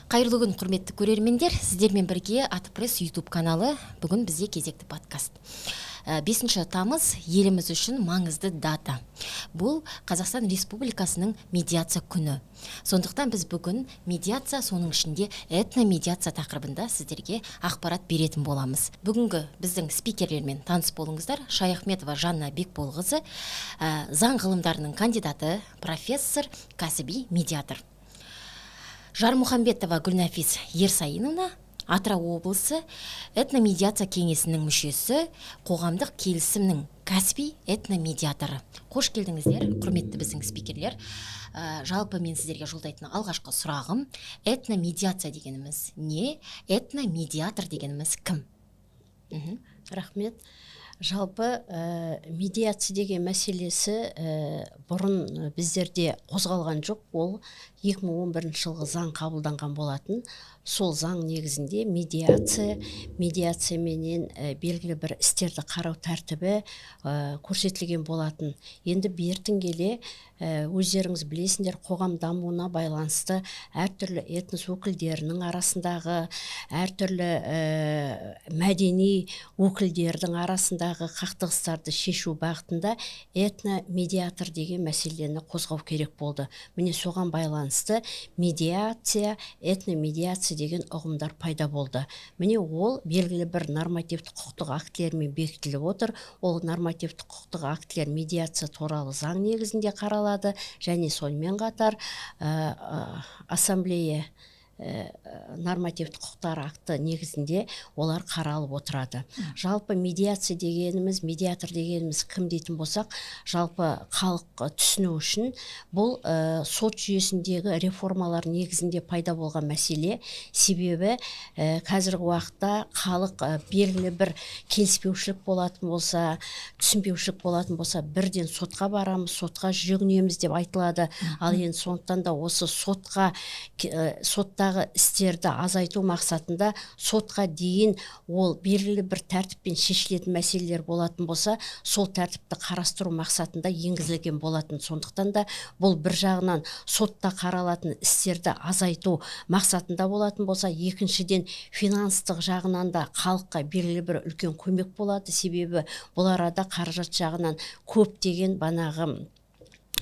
Қайырлы күн, құрметті көрермендер. Сіздермен бірге Атпресс YouTube каналы. Бүгін бізде кезекті подкаст. 5 тамыз еліміз үшін маңызды дата. Бұл Қазақстан Республикасының медиация күні. Сондықтан біз бүгін медиация, соның ішінде этномедиация тақырыбында сіздерге ақпарат беретін боламыз. Бүгінгі біздің спикерлермен таныс болыңыздар. Шаяхметова Жанна Бекболқызы, заң ғылымдарының кандидаты, профессор, кәсіби медиатор. Жармұхамбетова Гүлнафис Ерсайыновна, Атырау облысы этномедиация кеңесінің мүшесі, қоғамдық келісімнің кәсіби этномедиаторы. Қош келдіңіздер, құрметті біздің спикерлер. Жалпы мен сіздерге жолдайтын алғашқы сұрағым, этномедиация дегеніміз не? Этномедиатор дегеніміз кім? Рахмет. Жалпы медиация деген мәселесі бұрын біздерде қозғалған жоқ. Ол 2011 жылғы заң қабылданған болатын. Сол заң негізінде медиация менен белгілі бір істерді қарау тәртібі көрсетілген болатын. Енді бертін келе өздеріңіз білесіңдер, қоғам дамуына байланысты әртүрлі этнос өкілдерінің арасындағы, әртүрлі мәдени өкілдердің арасындағы қақтығыстарды шешу бағытында этномедиатор деген мәселені қозғау керек болды. Міне соған байланысты медиация, этномедиация деген ұғымдар пайда болды. Міне ол белгілі бір нормативті құқықтық актілермен бекітіліп отыр. Ол нормативті құқықтық актілер медиация туралы заң негізінде қаралады, және сонымен қатар ассамблея нормативті құқықтар акті негізінде олар қаралып отырады. Жалпы медиация дегеніміз, медиатор дегеніміз кім дейтін болсақ, жалпы халық түсіну үшін бұл сот жүйесіндегі реформалар негізінде пайда болған мәселе. Себебі қазіргі уақытта халық белгілі бір келіспеушілік болатын болса, түсінбеушілік болатын болса, бірден сотқа барамыз, сотқа жүгінеміз деп айтылады. Ал енді сондықтан да осы сотта істерді азайту мақсатында сотқа дейін ол белгілі бір тәртіппен шешілетін мәселелер болатын болса, сол тәртіпті қарастыру мақсатында енгізілген болатын. Сондықтан да бұл бір жағынан сотта қаралатын істерді азайту мақсатында болатын болса, екіншіден финанстық жағынан да халыққа белгілі бір үлкен көмек болады. Себебі бұл арада қаражат жағынан көптеген банағы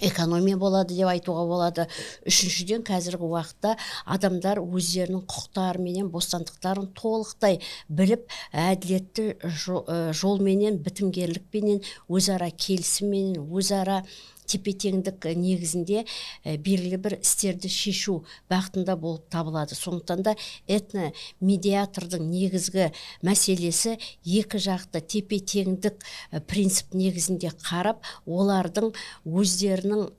экономия болады деп айтуға болады. Үшіншіден, қазіргі уақытта адамдар өздерінің құқықтары менен бостандықтарын толықтай біліп, әділетті жолменен, бітімгерлікпенен, өзара келісімменен, өзара тепе-теңдік негізінде белгілі бір істерді шешу бағытында болып табылады. Сондықтан да этномедиатордың негізгі мәселесі екі жақты тепе-теңдік принцип негізінде қарап, олардың өздерінің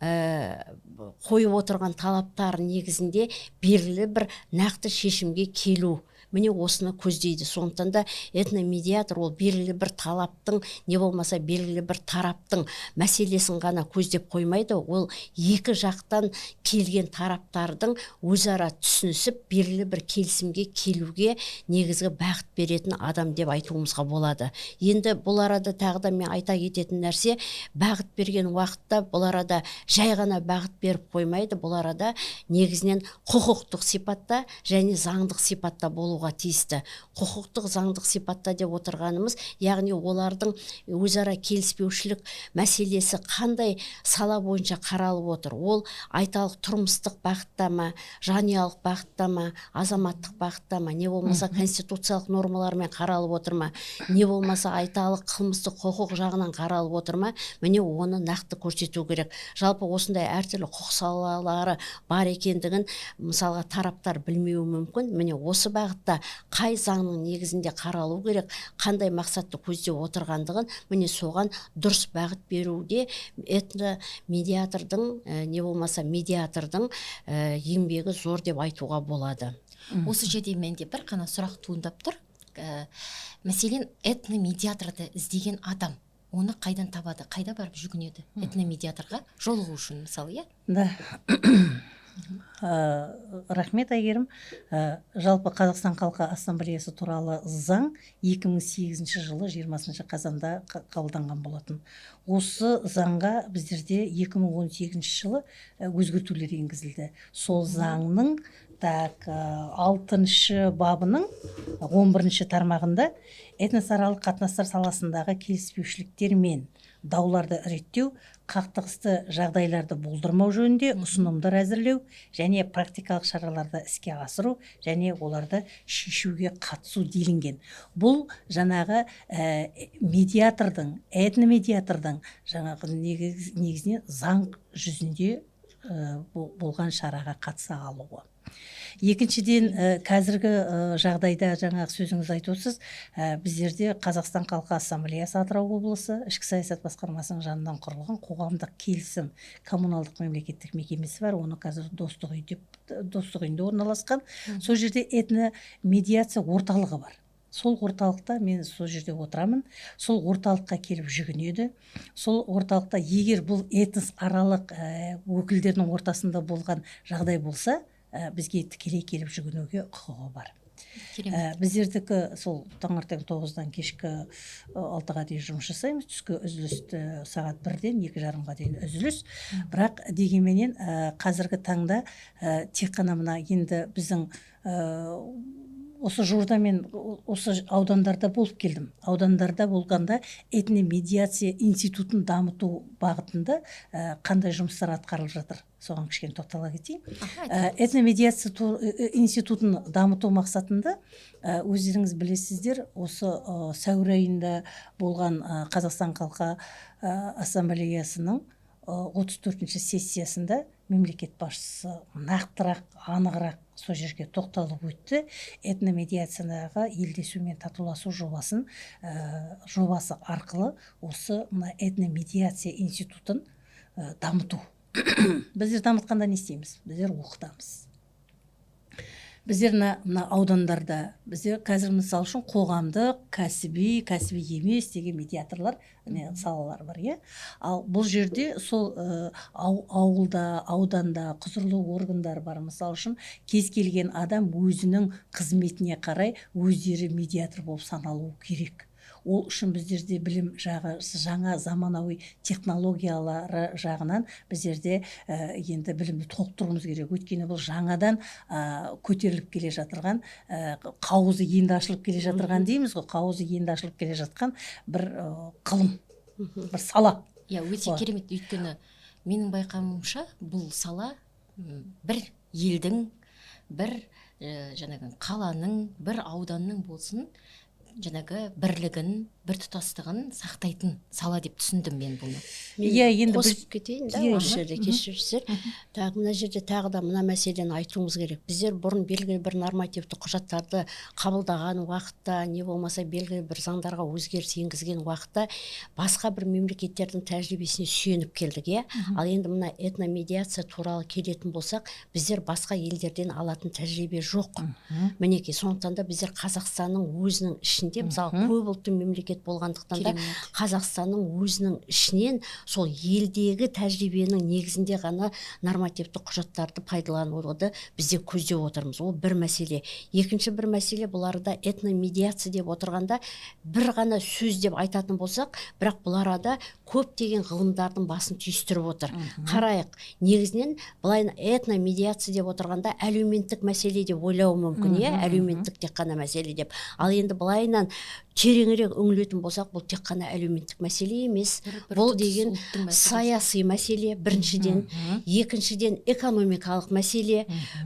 қойып отырған талаптары негізінде белгілі бір нақты шешімге келу. Міне осыны көздейді. Сондықтан да этномедиатор ол белгілі бір талаптың, не болмаса белгілі бір тараптың мәселесін ғана көздеп қоймайды. Ол екі жақтан келген тараптардың өзара түсінісіп, белгілі бір келісімге келуге негізгі бағыт беретін адам деп айтуымызға болады. Енді бұл арада тағы да мен айта кететін нәрсе, бағыт берген уақытта бұл арада жай ғана бағыт беріп қоймайды. Бұл арада негізінен құқықтық сипатта және заңдық сипатта болуға тиісті. Құқықтық заңдық сипатта деп отырғанымыз, яғни олардың өзара келіспеушілік мәселесі қандай сала бойынша қаралып отыр. Ол айталық тұрмыстық бағытта ма, жанұялық бағытта ма, азаматтық бағытта ма, не болмаса конституциялық нормалармен қаралып отыр ма, не болмаса айталық қылмыстық құқық жағынан қаралып отыр ма, міне оны нақты көрсету керек. Жалпы осындай әртүрлі құқық салалары бар екендігін мысалға тараптар білмеуі мүмкін. Міне осы бағытта қай заңның негізінде қаралу керек, қандай мақсатты көздеп отырғандығын, міне соған дұрыс бағыт беруде этномедиатордың, не болмаса медиатордың еңбегі зор деп айтуға болады. Осы жерде менде бір қана сұрақ туындап тұр. Мәселен, этномедиаторды іздеген адам оны қайдан табады, қайда барып жүгінеді этномедиаторға жолығу үшін, мысалы, иә? Да. Рахмет, Айгерім. Жалпы Қазақстан халқы ассамблеясы туралы заң 2008 жылы 20 қазанда қабылданған болатын. Осы заңға біздерде 2018 жылы өзгертулер енгізілді. Сол заңның Так, 6 бабының 11 тармағында этносаралық қатынастар саласындағы келіспеушіліктер мен дауларды реттеу, қақтығысты жағдайларды болдырмау жөнінде ұсынымдар әзірлеу және практикалық шараларды іске асыру және оларды шешуге қатысу делінген. Бұл жаңағы медиатордың, этномедиатордың жаңағы негізінен заң жүзінде болған шараға қатыса алуы. Екіншіден, қазіргі жағдайда жаңағы сөзіңіз айтусыз, біздерде Қазақстан халқы ассамблеясы Атырау облысы ішкі саясат басқармасының жанынан құрылған қоғамдық келісім коммуналдық мемлекеттік мекемесі бар. Оны қазір Достық үйінде орналасқан. Сол жерде этномедиация орталығы бар. Сол орталықта мен сол жерде отырамын. Сол орталыққа келіп жүгінеді. Сол орталықта егер бұл этнос аралық өкілдерінің ортасында болған жағдай болса, бізге тікелей келіп жүгінуге құқығы бар. Біздердікі сол таңертең 9-дан кешкі 6-ға дейін жұмыс жасаймыз. Түскі үзілісті сағат 1-ден 2:30-ға дейін үзіліс. Бірақ дегенменен қазіргі таңда тек қана мына енді біздің осы жуырда мен осы аудандарда болып келдім. Аудандарда болғанда этномедиация институтын дамыту бағытында қандай жұмыстар атқарылып жатыр, соған кішкене тоқтала кетейін. Этномедиация институтын дамыту мақсатында өздеріңіз білесіздер, осы сәуір айында болған Қазақстан халқы ассамблеясының 34-ші сессиясында мемлекет басшысы нақтырақ, анығырақ сол жерге тоқталып өтті. Этномедиацияға елдесу мен татуласу жобасы арқылы осы этномедиация институтын дамыту. Біздер дамытқанда не істейміз? Біздер оқытамыз. Біздер мына аудандарда, біздер қазір мысал үшін қоғамдық, кәсіби емес деген медиаторлар, салалар бар, иә. Ал бұл жерде сол ауылда, ауданда құзырлы органдар бар. Мысал үшін кез келген адам өзінің қызметіне қарай өздері медиатор болып саналуы керек. Ол үшін біздерде білім жағы, жаңа заманауи технологиялары жағынан біздерде енді білімді толықтыруымыз керек. Өйткені бұл жаңадан көтеріліп келе жатырған, қауызы енді ашылып келе жатырған дейміз ғой, қауызы енді ашылып келе жатқан бір ғылым, бір сала. Өте керемет, өйткені менің байқауымша бұл сала бір елдің, бір қаланың, бір ауданның болсын, бірлігін, бір тұтастығын сақтайтын сала деп түсіндім мен бұны. Енді қосып кетейін да, осы жерде кешіріңіздер. Тағы мына жерде тағы да мына мәселені айтуымыз керек. Біздер бұрын белгілі бір нормативті құжаттарды қабылдаған уақытта, не болмаса белгілі бір заңдарға өзгеріс енгізген уақытта басқа бір мемлекеттердің тәжірибесіне сүйеніп келдік, иә. Ал енді мына этномедиация туралы келетін болсақ, біздер басқа елдерден алатын тәжірибе жоқ. Мінекей, сондықтан да біздер Қазақстанның өзінің ішінде, мысалы көп ұлтты мемлекет болғандықтан да Қазақстанның өзінің ішінен сол елдегі тәжірибенің негізінде ғана нормативті құжаттарды пайдалануды бізде көздеп отырмыз. Ол бір мәселе. Екінші бір мәселе, бұларда этномедиация деп отырғанда бір ғана сөз деп айтатын болсақ, бірақ бұл арада көптеген ғылымдардың басын түйістіріп отыр. Қарайық, негізінен былай этномедиация деп отырғанда әлеуметтік мәселе деп ойлауы мүмкін, иә, әлеуметтік тек қана мәселе деп. Ал енді былайынан тереңірек үңілетін болсақ, бұл тек қана әлеуметтік мәселе емес. Бұл деген саяси мәселе, біріншіден, екіншіден экономикалық мәселе,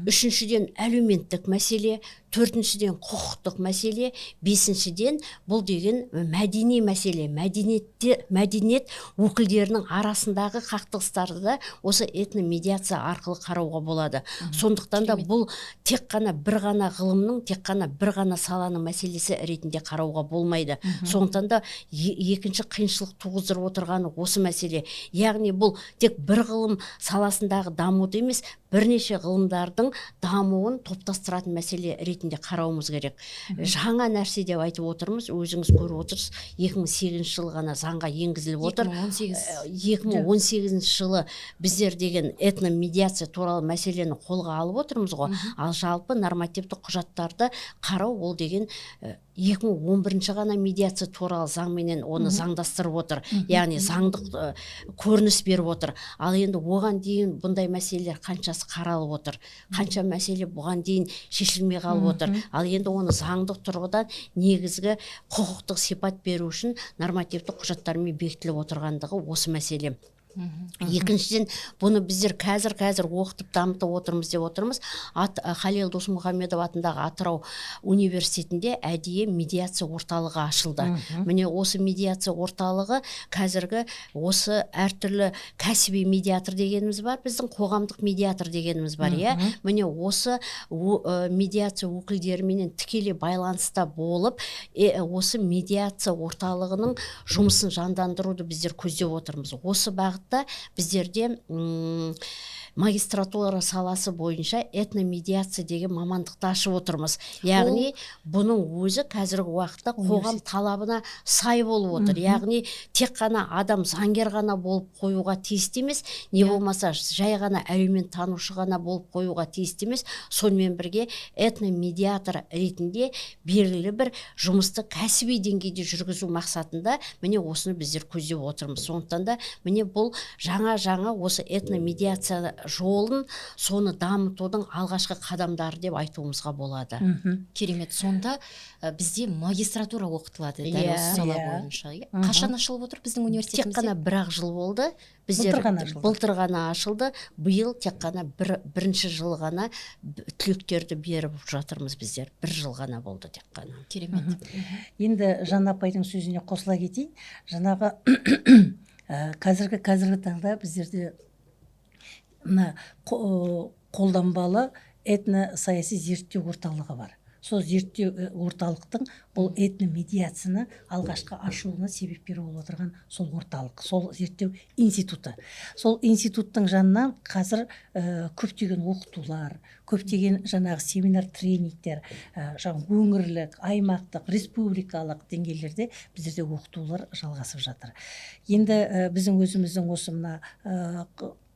үшіншіден әлеуметтік мәселе, төртіншіден құқықтық мәселе, бесіншіден бұл деген мәдени мәселе, мәдениет өкілдерінің арасындағы қақтығыстарды да осы этномедиация арқылы қарауға болады. Сондықтан да бұл тек қана бір ғана ғылымның, тек қана бір ғана саланың мәселесі ретінде қарауға болмайды. Сондықтан да екінші қиыншылық туғыздырып отырғаны осы мәселе. Яғни бұл тек бір ғылым саласындағы дамуды емес, бірнеше ғылымдардың дамуын топтастыратын мәселе ретінде қарауымыз керек. Жаңа нәрсе деп айтып отырмыз, өзіңіз көріп отырсыз, 2008 жылы ғана заңға енгізіліп отыр. 2018 жылы біздер деген этномедиация туралы мәселені қолға алып отырмыз ғой. Ал жалпы нормативті құжаттарды қарау ол деген 2011 ғана медиация туралы заңменен оны заңдастырып отыр. Яғни заңдық көрініс беріп отыр. Ал енді оған дейін бұндай мәселелер қанша жобасы қаралып отыр. Қанша мәселе бұған дейін шешілмей қалып отыр. Ал енді оны заңдық тұрғыдан негізгі құқықтық сипат беру үшін нормативті құжаттармен бекітіліп отырғандығы осы мәселе. Екіншіден, бұны біздер қазір оқытып дамытып отырмыз деп отырмыз. Халел Досмұхамедов атындағы Атырау университетінде әдейі медиация орталығы ашылды. Міне осы медиация орталығы қазіргі осы әртүрлі кәсіби медиатор дегеніміз бар, біздің қоғамдық медиатор дегеніміз бар, иә. Міне осы медиация өкілдеріменен тікелей байланыста болып, осы медиация орталығының жұмысын жандандыруды біздер көздеп отырмыз. Осы бағытта біздерде магистратура саласы бойынша этномедиация деген мамандықты ашып отырмыз. Яғни бұның өзі қазіргі уақытта қоғам талабына сай болып отыр. Яғни тек қана адам заңгер ғана болып қоюға тиісті емес, не болмаса жай ғана әлеумет танушы ғана болып қоюға тиісті емес, сонымен бірге этномедиатор ретінде белгілі бір жұмысты кәсіби деңгейде жүргізу мақсатында міне осыны біздер көздеп отырмыз. Сондықтан да міне бұл жаңа осы этномедиация жолын, соны дамытудың алғашқы қадамдары деп айтуымызға болады. Керемет. Сонда бізде магистратура оқытылады дәл осы сала бойынша. Қашан ашылып отыр біздің университетімізде? Тек қана 1 жыл болды. Біздер былтыр ғана ашылды. Биыл тек қана бірінші жыл ғана түлектерді беріп жатырмыз біздер. 1 жыл ғана болды тек қана. Керемет. Енді Жан апайдың сөзіне қосыла кетейін. Жаңағы қазіргі таңда біздерде мына қолданбалы этно-саяси зерттеу орталығы бар. Сол зерттеу орталықтың бұл этномедиацияны алғашқы ашылуына себепкер болып отырған сол орталық, сол зерттеу институты. Сол институттың жанынан қазір көптеген оқытулар, көптеген жаңағы семинар тренингтер, өңірлік, аймақтық, республикалық деңгейлерде біздерде оқытулар жалғасып жатыр. Енді біздің өзіміздің осы мына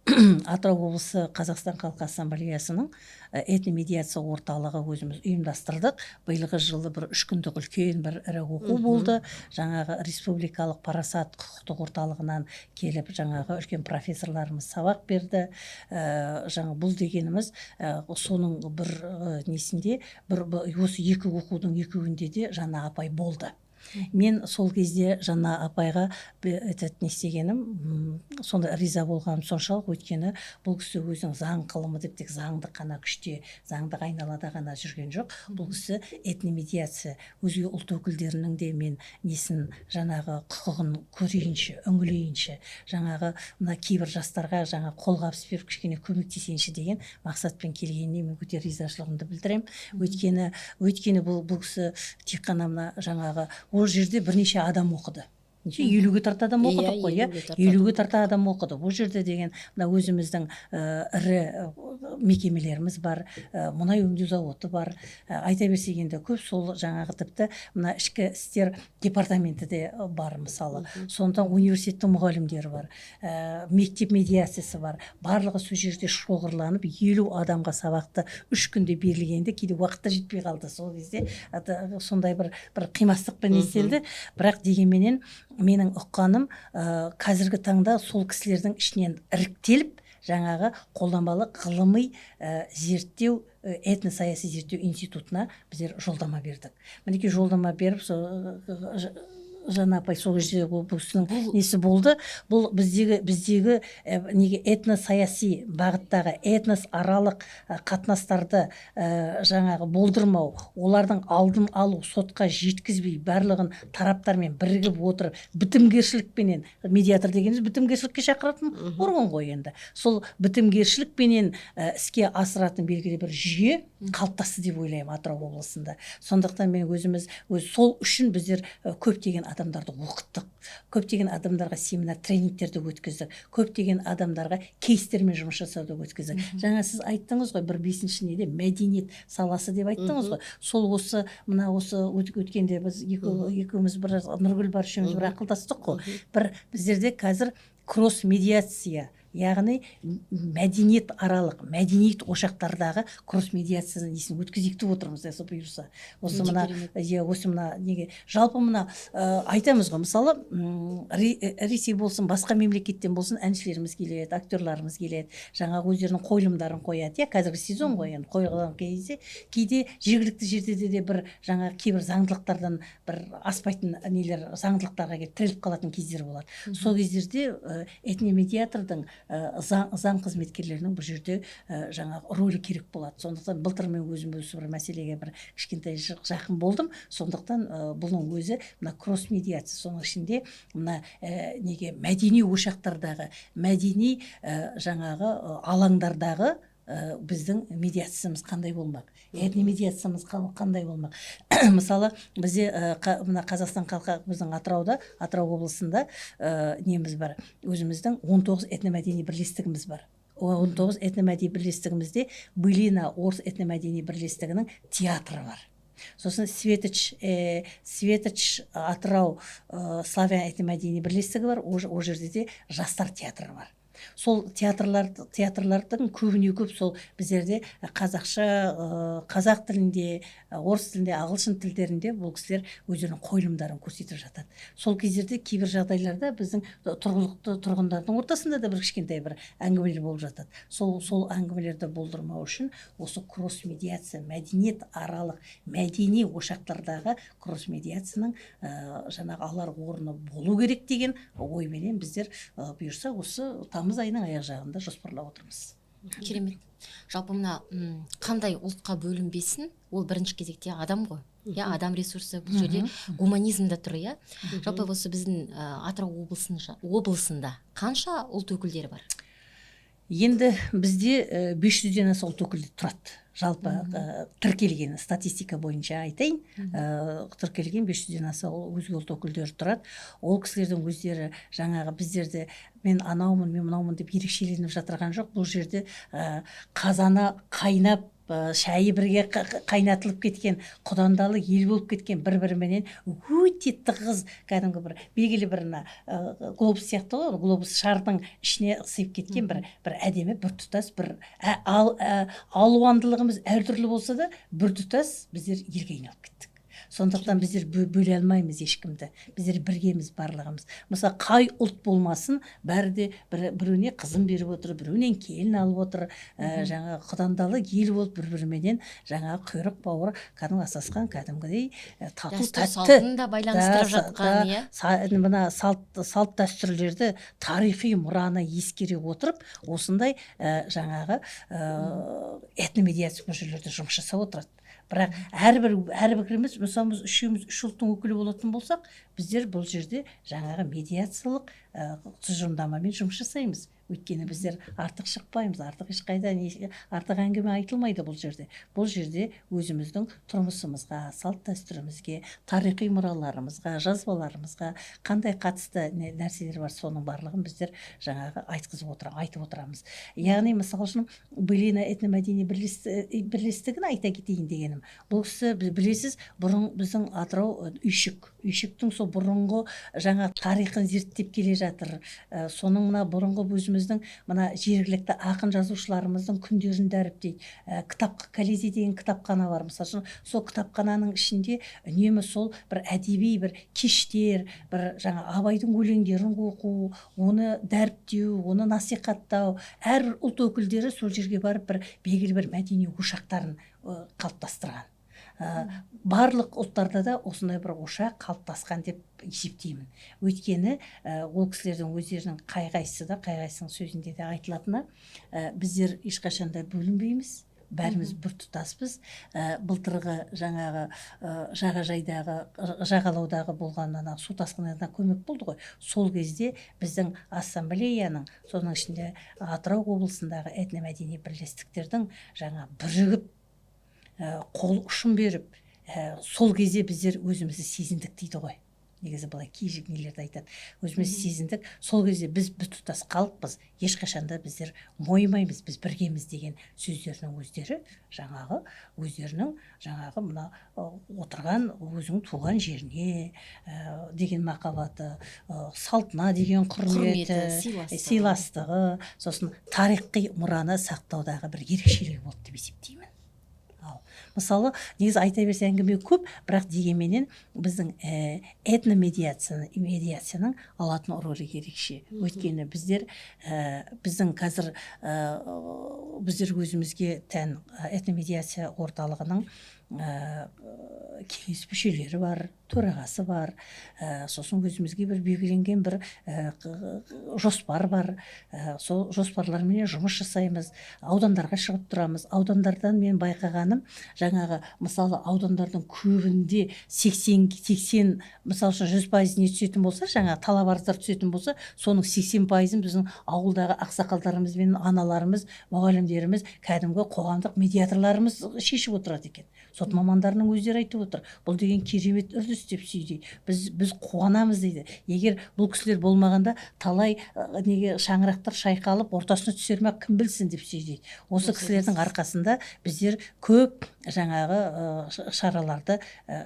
Атырау облысы Қазақстан Халқы Ассамблеясының этномедиация орталығы өзіміз ұйымдастырдық. Биылғы жылы бір 3 күндік үлкен бір ірі оқу болды. Жаңағы республикалық парасат құқықтық орталығынан келіп, жаңағы үлкен профессорларымыз сабақ берді. Жаңа бұл дегеніміз соның бір несінде, осы 2 оқудың 2-інде де Жана апай болды. Мен сол кезде Жана апайға не істегенім, сонда риза болғаным соншалық, өйткені бұл кісі өзінің заң қылымы деп тек заңды қана күште, заңды айналада ғана жүрген жоқ. Бұл кісі этномедиация, өзге ұлт өкілдерінің де мен несін жаңағы құқығын көрейінші, үңілейінші, жаңағы мына кейбір жастарға жаңа қолғабыс беріп кішкене көмектесейінші деген мақсатпен келгеніне мен өте ризашылығымды білдіремін. Өйткені бұл кісі тек қана мына жаңағы ол жерде бірнеше адам оқыды. 50-ге тарта адам оқыдық қой, 50-ге тарта адам оқыды. Ол жерде деген мына өзіміздің ірі мекемелеріміз бар, мұнай өңдеу зауыты бар. Айта берсек енді көп, сол жаңағы тіпті мына ішкі істер департаменті де бар мысалы. Сондықтан университеттің мұғалімдері бар, мектеп медиациясы бар. Барлығы сол жерде шоғырланып 50 адамға сабақты 3 күнде берілгенде, кейде уақытта жетпей қалды. Сол кезде сондай бір қимастықпен естелді. Бірақ дегенменен менің ұққаным, қазіргі таңда сол кісілердің ішінен іріктеліп, жаңағы қолданбалы ғылыми зерттеу, этно-саяси зерттеу институтына біздер жолдама бердік. Мінекей жолдама беріп, Жана апай сол кезде бұл кісінің несі болды. Бұл біздегі неге этно-саяси бағыттағы этнос аралық қатынастарды жаңағы болдырмау, олардың алдын алу, сотқа жеткізбей, барлығын тараптармен бірігіп отырып, бітімгершілікпенен, медиатор дегеніміз бітімгершілікке шақыратын орган ғой енді. Сол бітімгершілікпенен іске асыратын белгілі бір жүйе қалыптасты деп ойлаймын Атырау облысында. Сондықтан мен сол үшін біздер көптеген адамдарды оқыттық, көптеген адамдарға семинар тренингтерді өткіздік, көптеген адамдарға кейстермен жұмыс жасауды өткіздік. Жаңа сіз айттыңыз ғой, бір 5-ші неде мәдениет саласы деп айттыңыз ғой. Сол осы өткенде біз екеуміз бір Нұргүл бар үшеуміз бір ақылдастық қой. Бір біздерде қазір кросс медиация яғни мәдениет аралық, мәдениет ошақтардағы кросс медиацияны несін өткізейік деп отырмыз, осы бұйырса. Осы мына неге жалпы мына айтамыз ғой, мысалы Ресей болсын, басқа мемлекеттен болсын, әншілеріміз келеді, актерларымыз келеді, жаңағы өздерінің қойылымдарын қояды. Қазіргі сезон ғой, енді қойылған кезде кейде жергілікті жерде де бір жаңағы кейбір заңдылықтардан бір аспайтын нелер заңдылықтарға келіп тіреліп қалатын кездер болады. Сол кездерде этномедиатордың заң қызметкерлерінің бұл жерде жаңағы рөлі керек болады. Сондықтан былтыр мен өзім осы бір мәселеге бір кішкентай жақын болдым. Сондықтан бұның өзі мына кросс медиация, соның ішінде мына неге мәдени ошақтардағы, мәдени жаңағы алаңдардағы біздің медиациямыз қандай болмақ, этномедиациямыз қандай болмақ. Мысалы бізде мына Қазақстан халқы, біздің Атырау облысында неміз бар, өзіміздің 19 этномәдени бірлестігіміз бар. 19 этномәдени бірлестігімізде Былина орыс этномәдени бірлестігінің театры бар. Сосын Светоч Атырау славян этномәдени бірлестігі бар, ол жерде де жастар театры бар. Сол театрлардың көбіне көп сол біздерде қазақша, қазақ тілінде, орыс тілінде, ағылшын тілдерінде бұл кісілер өздерінің қойылымдарын көрсетіп жатады. Сол кездерде кейбір жағдайларда біздің тұрғылықты тұрғындардың ортасында да бір кішкентай бір әңгімелер болып жатады. Сол әңгімелерді болдырмау үшін осы кросс медиация, мәдениет аралық, мәдени ошақтардағы кросс медиацияның жаңағы алар орны болу керек деген ойменен біздер бұйырса осы тамыз айының аяқ жағында жоспарлап отырмыз. Керемет. Жалпы мына қандай ұлтқа бөлінбесін, ол бірінші кезекте адам ғой. Адам ресурсы бұл жерде гуманизмда тұр, Жалпы осы біздің Атырау облысында қанша ұлт өкілдері бар? Енді бізде 500-ден аса ұлт өкілі тұрады. Жалпы тіркелген статистика бойынша айтайын, тіркелген 500-ден аса өзге ұлт өкілдері тұрады. Ол кісілердің өздері жаңағы біздерде мен анаумын, мен мынаумын деп ерекшеленіп жатырған жоқ. Бұл жерде қазаны қайнап, шайы бірге қайнатылып кеткен, құдандалы ел болып кеткен, бір-біріменен өте тығыз, кәдімгі бір белгілі бір глобус сияқты ғой, глобус шардың ішіне сыйып кеткен бір әдемі, бір тұтас, бір алуандылығымыз әртүрлі болса да, бір тұтас біздер елге айналып кеттік. Сондықтан біздер бөле алмаймыз ешкімді. Біздер біргеміз барлығымыз. Мысалы қай ұлт болмасын, бәрі де біреуіне қызын беріп отыр, біреуінен келін алып отыр, жаңа құдандалы ел болып бір-біріменен жаңа құйрық бауыр кәдімгі асасқан, кәдімгідей тату тәтті да байланыстырып жатқан, мына салт дәстүрлерді, тарихи мұраны ескере отырып, осындай жаңағы этномедиация жерлерде жұмыс жасап отырады. Бірақ әрбіріміз, мысалы үшеуміз үш ұлттың өкілі болатын болсақ, біздер бұл жерде жаңағы медиациялық тұжырымдамамен жұмыс жасаймыз. Өйткені біздер артық шықпаймыз, артық ешқайда артық әңгіме айтылмайды бұл жерде. Бұл жерде өзіміздің тұрмысымызға, салт дәстүрімізге, тарихи мұраларымызға, жазбаларымызға қандай қатысты нәрселер бар, соның барлығын біздер жаңағы айтып отырамыз. Яғни мысалы үшін Былина этномәдени бірлестігін айта кетейін дегенім. Бұл кісі білесіз, бұрын біздің Атырау үйшіктің сол бұрынғы жаңа тарихын зерттеп келе жатыр. Соның мына бұрынғы өзіміздің мына жергілікті ақын жазушыларымыздың күндерін дәріптейді. Колизей деген кітапхана бар. Мысалы, сол кітапхананың ішінде үнемі сол бір әдеби бір кештер, бір жаңа Абайдың өлеңдерін оқу, оны дәріптеу, оны насихаттау, әрбір ұлт өкілдері сол жерге барып бір белгілі бір мәдени ошақтарын қалыптастырған. Барлық ұлттарда да осындай бір ошақ қалыптасқан деп есептеймін. Өйткені ол кісілердің өздерінің қай-қайсының сөзінде де айтылатыны, біздер ешқашанда бөлінбейміз, бәріміз бір тұтаспыз. Былтырғы жаңағы жағалаудағы болған су тасқынына көмек болды ғой. Сол кезде біздің ассамблеяның, соның ішінде Атырау облысындағы этномәдени бірлестіктердің жаңа бірігіп қол ұшын беріп, сол кезде біздер өзімізді сезіндік дейді ғой. негізі былай кей нелерді айтады. Өзіміз сезіндік, сол кезде біз тұтас халықпыз, ешқашанда біздер мойымаймыз, біз біргеміз деген сөздерінің өздері жаңағы өздерінің жаңағы мына отырған өзінің туған жеріне деген махаббаты, салтына деген құрметі, сыйластығы, сосын тарихи мұраны сақтаудағы бір ерекшелігі болды деп есептеймін. Мысалы, негізі айта берсе әңгіме көп, бірақ дегенменен біздің этномедиацияның алатын рөлі ерекше. Өйткені біздің қазір біздер өзімізге тән этномедиация орталығының кеңес мүшелері бар, төрағасы бар, сосын өзімізге бір белгіленген бір жоспар бар, сол жоспарлармен жұмыс жасаймыз, аудандарға шығып тұрамыз. Аудандардан мен байқағаным, жаңағы мысалы аудандардың көбінде 80 мысалы 100% не түсетін болса, жаңағы талап арыздар түсетін болса, соның 80%-ын біздің ауылдағы ақсақалдарымыз бен аналарымыз, мұғалімдеріміз, кәдімгі қоғамдық медиаторларымыз шешіп отырады екен. Сот мамандарының өздері айтып отыр, бұл деген керемет үрдіс деп дейді. Біз қуанамыз дейді. Егер бұл кісілер болмағанда талай неге шаңырақтар шайқалып ортасына түсер ме кім білсін деп дейді. Осы кісілердің арқасында біздер көп жаңағы шараларды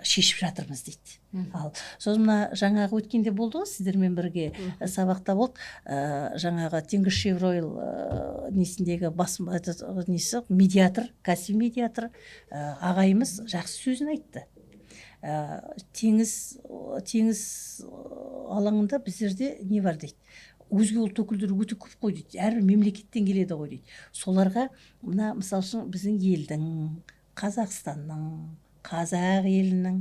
шешіп жатырмыз дейді. Ал сосын мына жаңағы өткенде болды ғой, сіздермен бірге сабақта болды, жаңағы Теңізшевройл несіндегі несі медиатор, кәсіби медиатор ағайымыз жақсы сөзін айтты. Теңіз алаңында біздерде не бар дейді, өзге ұлт өкілдері өте көп қой дейді, әрбір мемлекеттен келеді ғой дейді. Соларға мына мысалы үшін біздің елдің, Қазақстанның, қазақ елінің,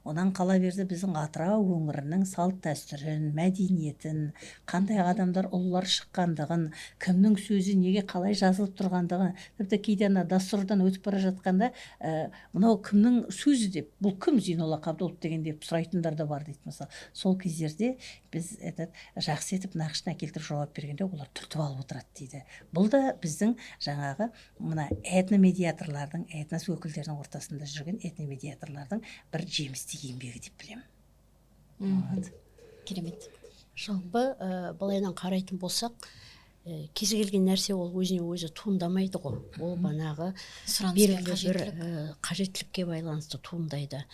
онан қала берді біздің Атырау өңірінің салт дәстүрін, мәдениетін, қандай адамдар ұлылар шыққандығын, кімнің сөзі неге қалай жазылып тұрғандығын, тіпті кейде дастұрдан өтіп бара жатқанда мынау кімнің сөзі деп, бұл кім Зейнолла Қабдолов деген деп сұрайтындар да бар дейді. Мысалы, сол кездерде біз жақсы етіп нақышына келтіріп жауап бергенде олар түртіп алып отырады дейді. Бұл да біздің жаңағы мына этномедиаторлардың, этнос өкілдерінің ортасында жүрген этномедиаторлардың бір жемісті еңбегі деп білемін. Керемет. Жалпы былайынан қарайтын болсақ, кез келген нәрсе ол өзіне өзі туындамайды ғой. Ол банағы белгілі бір қажеттілікке байланысты туындайды.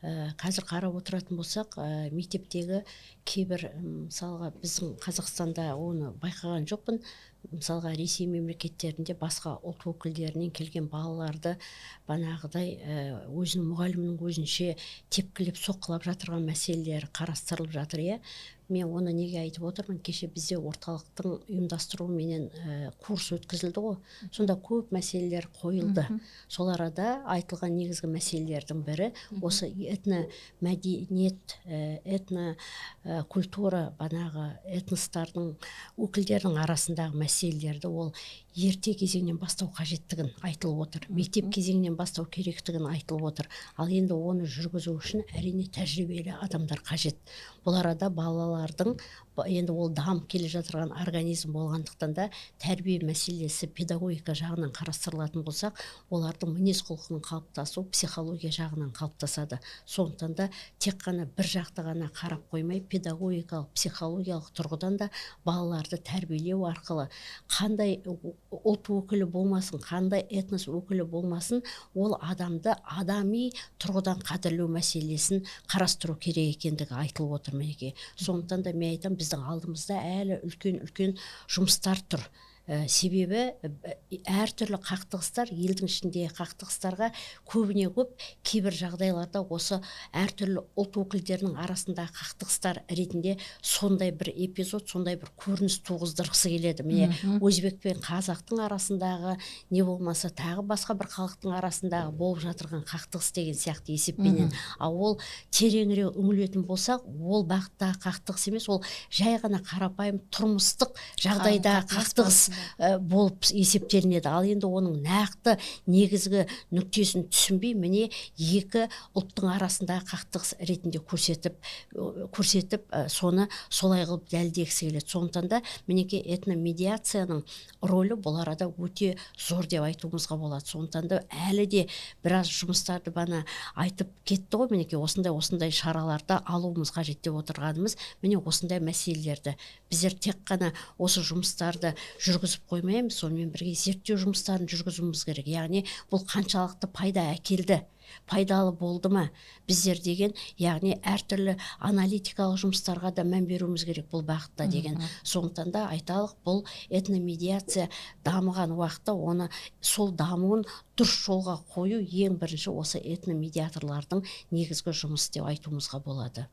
Қазір қарап отыратын болсақ, мектептегі кейбір мысалға біздің Қазақстанда оны байқаған жоқпын. Мысалға Ресей мемлекеттерінде басқа ұлт өкілдерінен келген балаларды банағыдай өзінің мұғалімінің өзінше тепкілеп соққылап жатырған мәселелер қарастырылып жатыр. Мен оны неге айтып отырмын? Кеше бізде орталықтың ұйымдастыруыменен курс өткізілді ғой. Сонда көп мәселелер қойылды. Сол арада айтылған негізгі мәселелердің бірі осы этномәдениет, этнокультура, банағы этностардың өкілдерінің арасындағы мәселелерді ол ерте кезеңнен бастау қажеттігін айтылып отыр. Мектеп кезеңнен бастау керектігін айтылып отыр. Ал енді оны жүргізу үшін әрине тәжірибелі адамдар қажет. Бұл арада балалардың енді ол дамып келе жатырған организм болғандықтан да тәрбие мәселесі педагогика жағынан қарастырылатын болсақ, олардың мінез құлқының қалыптасу психология жағынан қалыптасады. Сондықтан да тек қана бір жақты ғана қарап қоймай, педагогикалық, психологиялық тұрғыдан да балаларды тәрбиелеу арқылы қандай ұлт өкілі болмасын, қандай этнос өкілі болмасын, ол адамды адами тұрғыдан қадірлеу мәселесін қарастыру керек екендігі айтылып отыр мінекей. Сондықтан да мен айтамын, біздің алдымызда әлі үлкен жұмыстар тұр. Себебі әртүрлі қақтығыстар, елдің ішіндегі қақтығыстарға көбіне көп кейбір жағдайларда осы әртүрлі ұлт өкілдерінің арасындағы қақтығыстар ретінде сондай бір эпизод, сондай бір көрініс туғыздырғысы келеді. Міне өзбек пен қазақтың арасындағы, не болмаса тағы басқа бір халықтың арасындағы болып жатырған қақтығыс деген сияқты есеппенен. Ал ол тереңірек үңілетін болсақ, ол бағыттағы қақтығыс емес, ол жай ғана қарапайым тұрмыстық жағдайдағы қақтығыс болып есептелінеді. Ал енді оның нақты негізгі нүктесін түсінбей, міне екі ұлттың арасындағы қақтығыс ретінде көрсетіп соны солай қылып дәлелдегісі келеді. Сондықтан да мінекей этномедиацияның рөлі бұл арада өте зор деп айтуымызға болады. Сондықтан да әлі де біраз жұмыстарды бана айтып кетті ғой, мінекей осындай шараларды алуымыз қажет деп отырғанымыз міне осындай мәселелерді біздер тек қана осы жұмыстарды жүргізіп қоймаймыз, сонымен бірге зерттеу жұмыстарын жүргізуіміз керек. Яғни бұл қаншалықты пайда әкелді, пайдалы болды ма біздер деген, яғни әртүрлі аналитикалық жұмыстарға да мән беруіміз керек бұл бағытта деген. Сондықтан да айталық, бұл этномедиация дамыған уақытта оны сол дамуын дұрыс жолға қою ең бірінші осы этномедиаторлардың негізгі жұмысы деп айтуымызға болады.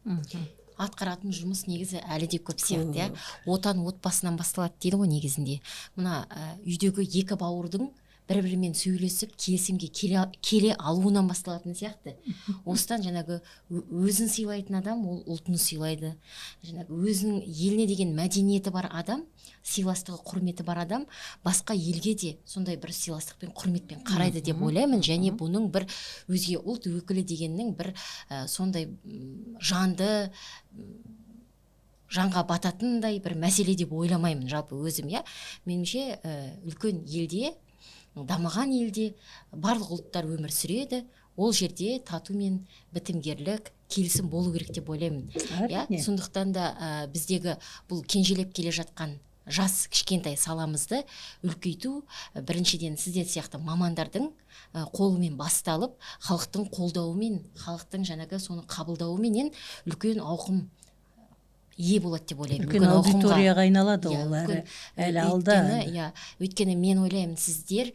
Атқаратын жұмыс негізі әлі де көп сияқты, отан отбасынан басталады дейді ғой негізінде. Мына үйдегі екі бауырдың бір-бірімен сөйлесіп келісімге келе алуынан басталатын сияқты. Осыдан жаңағы өзін сыйлайтын адам ол ұлтын сыйлайды. Жаңағы өзінің еліне деген мәдениеті бар адам, сыйластығы, құрметі бар адам басқа елге де сондай бір сыйластықпен, құрметпен қарайды деп ойлаймын. Және бұның бір өзге ұлт өкілі дегеннің бір сондай жанды, жанға бататындай бір мәселе деп ойламаймын жалпы өзім. Меніңше үлкен елде, дамыған елде барлық ұлттар өмір сүреді. Ол жерде тату мен бітімгерлік, келісім болу керек деп ойлаймын. Сондықтан да біздегі бұл кенжелеп келе жатқан жас кішкентай саламызды үлкейту біріншіден сіздер сияқты мамандардың қолымен басталып, халықтың қолдауымен, халықтың жаңағы соны қабылдауыменен үлкен ауқым ие болады деп ойлаймын. Үлкен аудиторияға айналады ол әлі алда. Өйткені мен ойлаймын, сіздер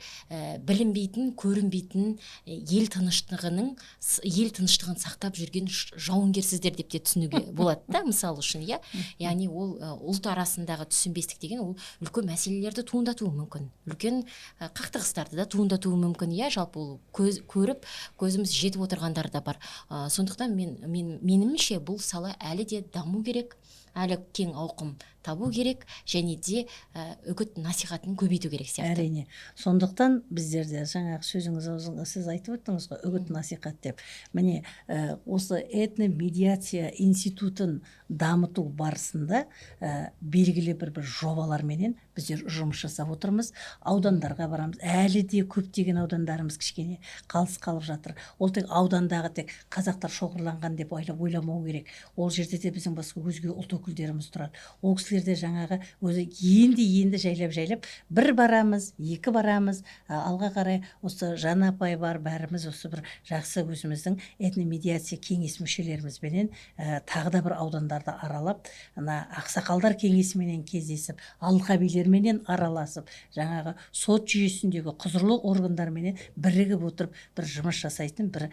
білінбейтін, көрінбейтін ел тыныштығын сақтап жүрген жауынгерсіздер деп те түсінуге болады да, мысалы үшін. Яғни ол ұлт арасындағы түсінбестік деген ол үлкен мәселелерді туындатуы мүмкін. Үлкен қақтығыстарды да туындатуы мүмкін. Жалпы ол көріп, көзіміз жетіп отырғандар да бар. Сондықтан менімше бұл сала әлі де даму керек. Әлі кең ауқым табу керек, және де үгіт насихатын көбейту керек сияқты. Әрине. Сондықтан біздерде жаңағы сөзіңіз сіз айтып өттіңіз ғой, үгіт насихат деп. Міне осы этномедиация институтын дамыту барысында белгілі бір жобаларменен біздер жұмыс жасап отырмыз. Аудандарға барамыз. Әлі де көптеген аудандарымыз кішкене қалыс қалып жатыр. Ол тек аудандағы тек қазақтар шоғырланған деп ойламау керек. Ол жерде де біздің басқа өзге ұлт өкілдеріміз тұрады. Ол кісілерде жаңағы өзі енді жайлап бір барамыз, екі барамыз, алға қарай осы Жан апай бар, бәріміз осы бір жақсы өзіміздің этномедиация кеңес мүшелерімізбенен тағы да бір аудандарды аралап, ақсақалдар кеңесіменен кездесіп, алқабилерменен араласып, жаңағы сот жүйесіндегі құзырлы органдарменен бірігіп отырып бір жұмыс жасайтын бір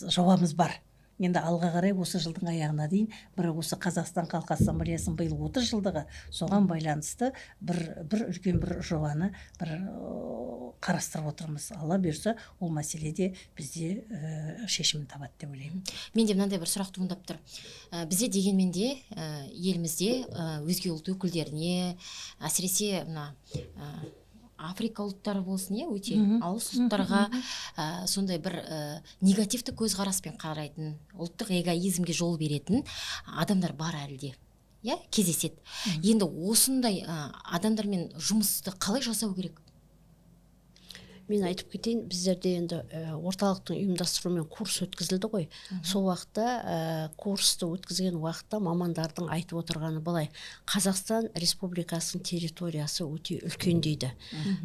жобамыз бар. Енді алға қарай осы жылдың аяғына дейін бір осы Қазақстан Халқы Ассамблеясының биыл 30 жылдығы, соған байланысты бір үлкен бір жобаны бір қарастырып отырмыз. Алла бұйырса, ол мәселеде бізде шешімін табады деп ойлаймын. Менде мынандай бір сұрақ туындап тұр. Бізде дегенмен де елімізде өзге ұлт өкілдеріне, әсіресе мына Африка ұлттары болсын, өте алыс ұлттарға сондай бір негативті көзқараспен қарайтын, ұлттық эгоизмге жол беретін адамдар бар әлде. Кездеседі. Енді осындай адамдармен жұмысты қалай жасау керек? Мен айтып кетейін, біздерде енді орталықтың ұйымдастыруымен курс өткізілді ғой. Сол уақытта курсты өткізген уақытта мамандардың айтып отырғаны былай: Қазақстан Республикасының территориясы өте үлкен дейді.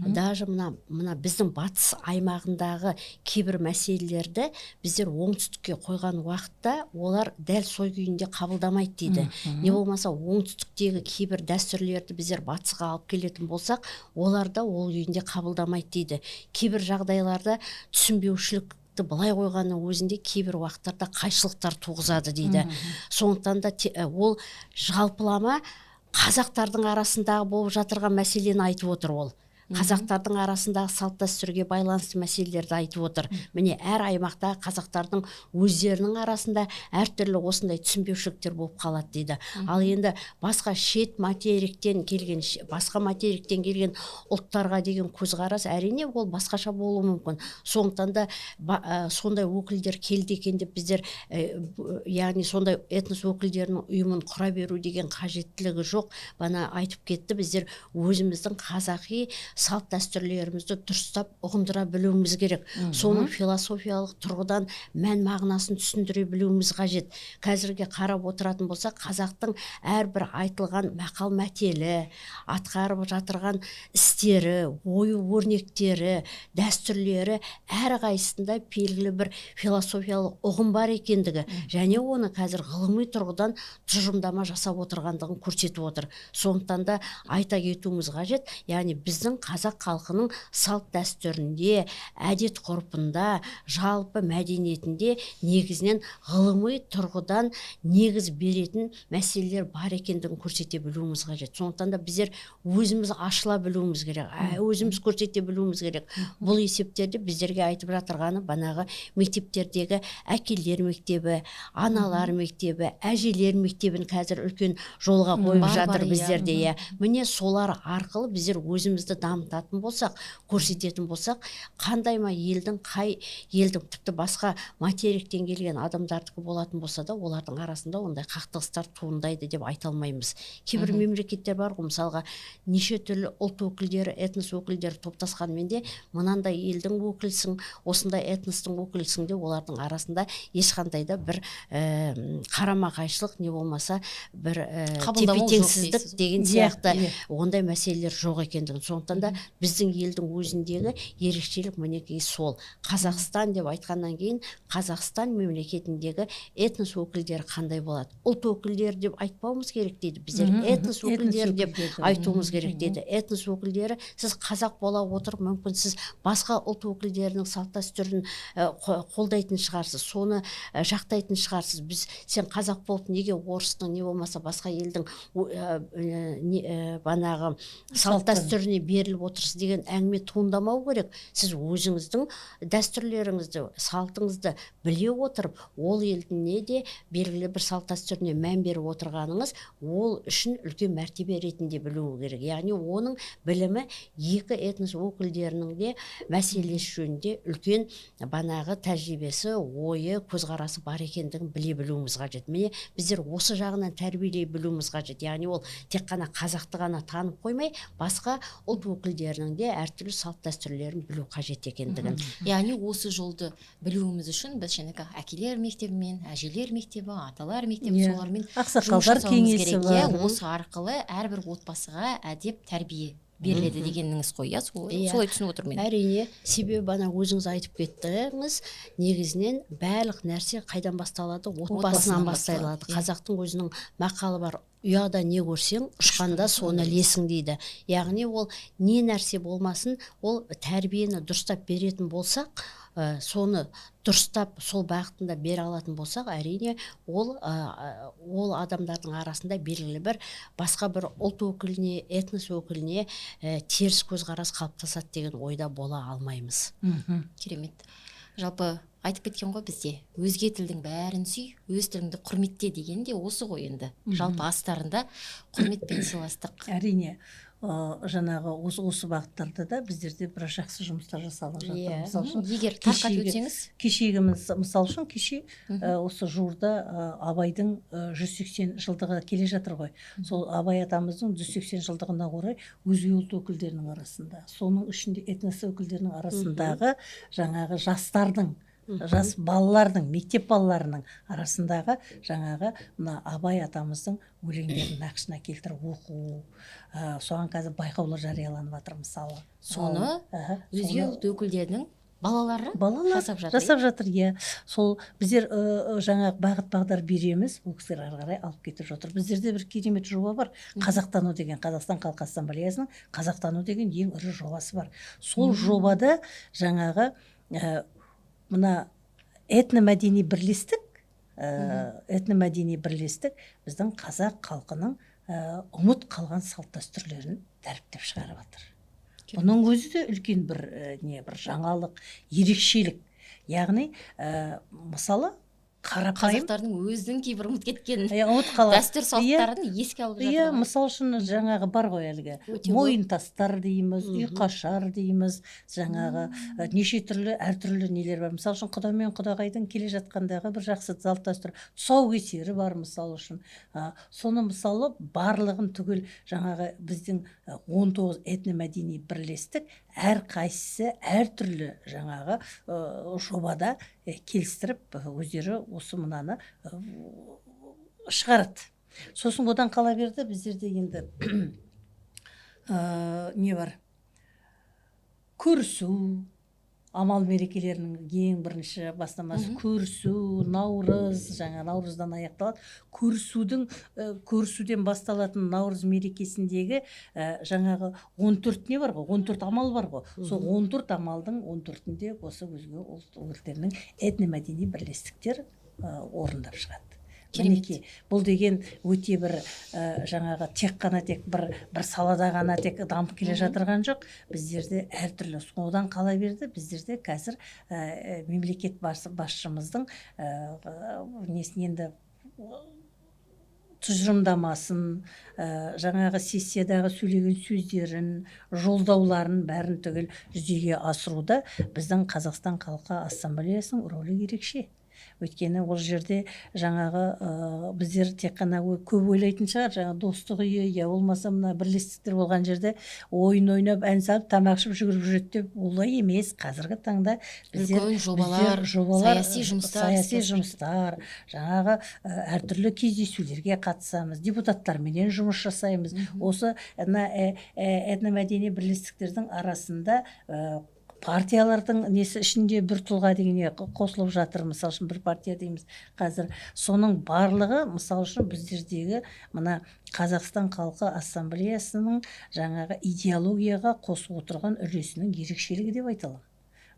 Даже мына біздің батыс аймағындағы кейбір мәселелерді біздер оңтүстікке қойған уақытта олар дәл сол күйінде қабылдамайды дейді. Не болмаса оңтүстіктегі кейбір дәстүрлерді біздер батысқа алып келетін болсақ, олар да ол күйінде қабылдамайды дейді. Кейбір жағдайларда түсінбеушілікті былай қойғанның өзінде кейбір уақыттарда қайшылықтар туғызады дейді. Сондықтан да ол жалпылама қазақтардың арасындағы болып жатырған мәселені айтып отыр ол. қазақтардың арасындағы салт дәстүрге байланысты мәселелерді айтып отыр. Міне әр аймақта қазақтардың өздерінің арасында әртүрлі осындай түсінбеушіліктер болып қалады дейді. Ал енді басқа басқа материктен келген ұлттарға деген көзқарас әрине ол басқаша болуы мүмкін. Сондықтан да сондай өкілдер келді екен деп біздер яғни сондай этнос өкілдерінің ұйымын құра беру деген қажеттілігі жоқ. Бана айтып кетті, біздер өзіміздің қазақи салт дәстүрлерімізді дұрыстап ұғындыра білуіміз керек. Соның философиялық тұрғыдан мән мағынасын түсіндіре білуіміз қажет. Қазірге қарап отыратын болсақ, қазақтың әрбір айтылған мақал мәтелі, атқарып жатырған істері, ою өрнектері, дәстүрлері әрқайсысында белгілі бір философиялық ұғым бар екендігі және оны қазір ғылыми тұрғыдан тұжырымдама жасап отырғандығын көрсетіп отыр. Сондықтан да айта кетуіміз қажет, яғни біздің қазақ халқының салт дәстүрінде, әдет ғұрпында, жалпы мәдениетінде негізінен ғылыми тұрғыдан негіз беретін мәселелер бар екендігін көрсете білуіміз қажет. Сондықтан да біздер өзіміз ашыла білуіміз керек, өзіміз көрсете білуіміз керек. Бұл есептерде біздерге айтып жатырғаны банағы мектептердегі әкелер мектебі, аналар мектебі, әжелер мектебін қазір үлкен жолға қойып жатыр біздерде. Міне солар арқылы біздер өзімізді дамытатын болсақ, көрсететін болсақ, қандай ма елдің, қай елдің тіпті басқа материктен келген адамдардікі болатын болса да, олардың арасында ондай қақтығыстар туындайды деп айта алмаймыз. Кейбір мемлекеттер бар ғой, мысалға неше түрлі ұлт өкілдері, этнос өкілдері топтасқанмен де мынандай елдің өкілсің, осындай этностың өкілсің де олардың арасында ешқандай да бір қарама-қайшылық не болмаса бір тепе-теңсіздік деген сияқты ондай мәселелер жоқ екендігін. Сондықтан да біздің елдің өзіндегі ерекшелік мінекей сол. Қазақстан деп айтқаннан кейін Қазақстан мемлекетіндегі этнос өкілдері қандай болады? Ұлт өкілдері деп айтпауымыз керек дейді. Біздер этнос өкілдері деп айтуымыз керек дейді. Этнос өкілдері, сіз қазақ бола отырып, мүмкін сіз басқа ұлт өкілдерінің салт дәстүрін қолдайтын шығарсыз, соны жақтайтын шығарсыз. Сен қазақ болып неге орыстың не болмаса басқа елдің банағы салт дәстүріне беріліп отырсыз деген әңгіме туындамау керек. Сіз өзіңіздің дәстүрлеріңізді, салтыңызды біле отырып, ол елдің не де белгілі бір салт дәстүріне мән беріп отырғаныңыз ол үшін үлкен мәртебе ретінде білуі керек. Яғни оның білімі екі этнос өкілдерінің де мәселесі жөнінде үлкен банағы тәжірибесі, ойы, көзқарасы бар екендігін біле білуіміз қажет. Міне біздер осы жағынан тәрбиелей білуіміз қажет. Яғни ол тек қана қазақты ғана танып қоймай, басқа ұлт өкілдерінің де әртүрлі салт дәстүрлерін білу қажет екендігін. Яғни осы жолды білуіміз үшін біз жаңағы әкелер мектебімен, әжелер мектебі, аталар мектебі солармен ақсақалдар кеңесі бар. Осы арқылы әрбір отбасыға әдеп тәрбие беріледі дегеніңіз ғой, солай түсініп отырмын мен. Әрине, себебі бана өзіңіз айтып кеттіңіз, негізінен барлық нәрсе қайдан басталады? Отбасынан басталады. Қазақтың өзінің мақалы бар, ұяда не көрсең, ұшқанда соны ілесің дейді. Яғни ол не нәрсе болмасын, ол тәрбиені дұрыстап беретін болсақ, соны дұрыстап сол бағытында бере алатын болсақ, әрине ол адамдардың арасында белгілі бір басқа бір ұлт өкіліне, этнос өкіліне теріс көзқарас қалыптасады деген ойда бола алмаймыз. Керемет. Жалпы айтып кеткен ғой бізде, өзге тілдің бәрін сүй, өз тіліңді құрметте деген де осы ғой енді. Жалпы астарында құрмет пен сыйластық. Әрине, жаңағы осы бағыттарда да біздерде бір жақсы жұмыстар жасалып жатыр. Егер тарқатып өтсеңіз? Кешегі мысал үшін, кеше осы жуырда Абайдың 180 жылдығы келе жатыр ғой. Сол Абай атамыздың 180 жылдығына орай өзге ұлт өкілдерінің арасында, соның ішінде этнос өкілдерінің арасындағы жаңағы жастардың, жас балалардың, мектеп балаларының арасындағы жаңағы мына Абай атамыздың өлеңдерін нақышына келтіріп оқу, соған қазір байқаулар жарияланып жатыр мысалы. Соны өзге ұлт өкілдерінің балалары жасап жатыр. Сол біздер жаңағы бағыт-бағдар береміз, ол кісілер ары қарай алып кетіп жатыр. Біздерде бір керемет жоба бар, қазақтану деген, Қазақстан халқы ассамблеясының қазақтану деген ең ірі жобасы бар. Сол жобада жаңағы мына этномәдени бірлестік біздің қазақ халқының ұмыт қалған салт дәстүрлерін дәріптеп шығарып жатыр. бұның өзі де үлкен бір бір жаңалық, ерекшелік. Яғни мысалы қарапайым қазақтардың өзінің кейбір ұмытып кеткен ұмытып қалады. дәстүр салттарын еске алып жатыр. Мысалы үшін жаңағы бар ғой әлгі мойын тастар дейміз, ұйқашар дейміз, жаңағы неше түрлі әртүрлі нелер бар. Мысалы үшін құда мен құдағайдың келе жатқандағы бір жақсы салт дәстүр, тұсаукесері бар мысалы үшін. Соны мысалы барлығын түгел жаңағы біздің 19 этномәдени бірлестік әр қайсысы әртүрлі жаңағы жобада келістіріп өздері осы мынаны шығарады. Сосын одан қала берді біздерде енді не бар? Көрісу, амал мерекелерінің ең бірінші бастамасы көрісу, наурыз, жаңа наурыздан аяқталады. Көрісуден басталатын наурыз мерекесіндегі жаңағы 14 не бар ғой, 14 амал бар ғой. Сол 14 амалдың 14-інде осы өзге ұлт өкілдерінің этномәдени бірлестіктер орындап шығады. Мінекей, бұл деген өте бір жаңағы тек бір салада ғана тек дамып келе жатырған жоқ. Біздерде әртүрлі. Одан қала берді, біздерде қазір мемлекет басшымыздың несін енді тұжырымдамасын, жаңағы сессиядағы сөйлеген сөздерін, жолдауларын бәрін түгел жүзеге асыруда біздің Қазақстан халқы ассамблеясының рөлі ерекше. Өйткені ол жерде жаңағы біздер тек қана көп ойлайтын шығар, жаңа достық үйі, я болмаса мына бірлестіктер болған жерде ойын ойнап, ән салып, тамақ ішіп жүгіріп жүреді деп олай емес. Қазіргі таңда үлкен жобалар, саяси жұмыстар, жаңағы әртүрлі кездесулерге қатысамыз, депутаттарменен жұмыс жасаймыз. Осы этномәдени бірлестіктердің арасында партиялардың несі ішінде бір тұлға дегенге қосылып жатыр. Мысалы үшін бір партия дейміз қазір. Соның барлығы мысалы үшін біздердегі мына Қазақстан халқы ассамблеясының жаңағы идеологияға қосып отырған үлесінің ерекшелігі деп айталам.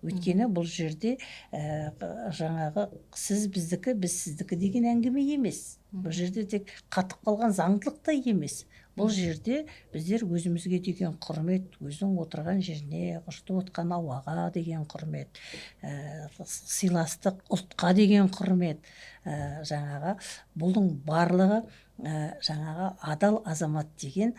Өйткені бұл жерде жаңағы сіз біздікі, біз сіздікі деген әңгіме емес. Бұл жерде тек қатып қалған заңдылық та емес. Бұл жерде біздер өзімізге деген құрмет, өзің отырған жеріне, құшты отқан ауаға деген құрмет, сыйластық, ұлтқа деген құрмет, жаңағы бұлың барлығы жаңағы адал азамат деген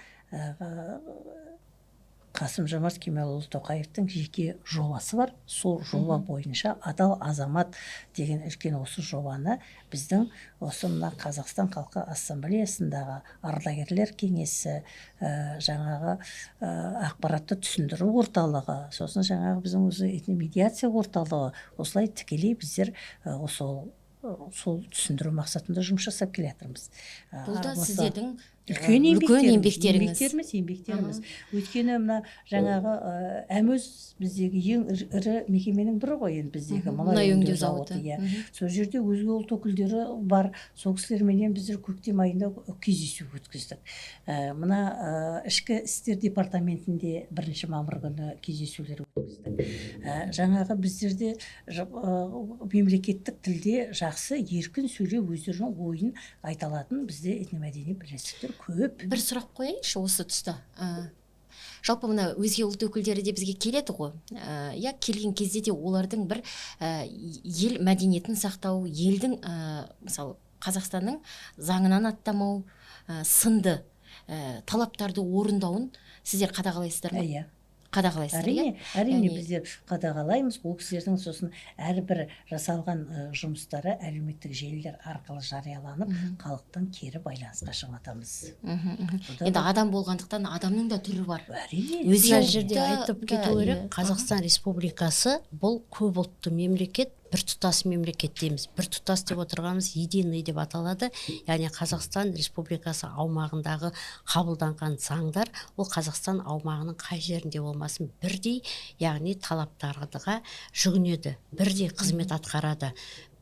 Қасым-Жомарт Кемелұлы Тоқаевтың жеке жобасы бар. Сол жоба бойынша адал азамат деген үлкен осы жобаны біздің осы мына Қазақстан халқы ассамблеясындағы ардагерлер кеңесі, жаңағы ақпаратты түсіндіру орталығы, сосын жаңағы біздің өзі этномедиация орталығы, осылай тікелей біздер сол түсіндіру мақсатында жұмыс жасап келе жатырмыз. Бұл да сіздердің үлкен еңбектеріңіз. Өйткені мына жаңағы әмөз біздегі ең ірі мекеменің бірі ғой, енді біздегі мұнай өңдеу зауыты. Сол жерде өзге ұлт өкілдері бар. Сол кісілерменен біздер көктем айында кездесу өткіздік. Мына ішкі істер департаментінде 1 мамыр күні кездесулер өткіздік. Жаңағы біздерде мемлекеттік тілде жақсы еркін сөйлеп өздерінің ойын айта алатын бізде этномәдени бірлестіктер көп. Бір сұрақ қояйыншы осы тұста. Жалпы мына өзге ұлт өкілдері де бізге келеді ғой. Келген кезде де олардың бір ел мәдениетін сақтау, елдің мысалы Қазақстанның заңынан аттамау, сынды талаптарды орындауын сіздер қадағалайсыздар ма? Әрине біздер қадағалаймыз. Ол кісілердің сосын әрбір жасалған жұмыстары әлеуметтік желілер арқылы жарияланып, халықтың кері байланысқа шығатамыз. Енді адам болғандықтан адамның да түрі бар. Өзге жерде айтып кету керек, Қазақстан Республикасы бұл көп ұлтты мемлекет, біртұтас мемлекет дейміз. Біртұтас деп отырғанымыз единый деп аталады. Яғни Қазақстан Республикасы аумағындағы қабылданған заңдар ол Қазақстан аумағының қай жерінде болмасын бірдей, яғни талаптарға жүгінеді, бірдей қызмет атқарады.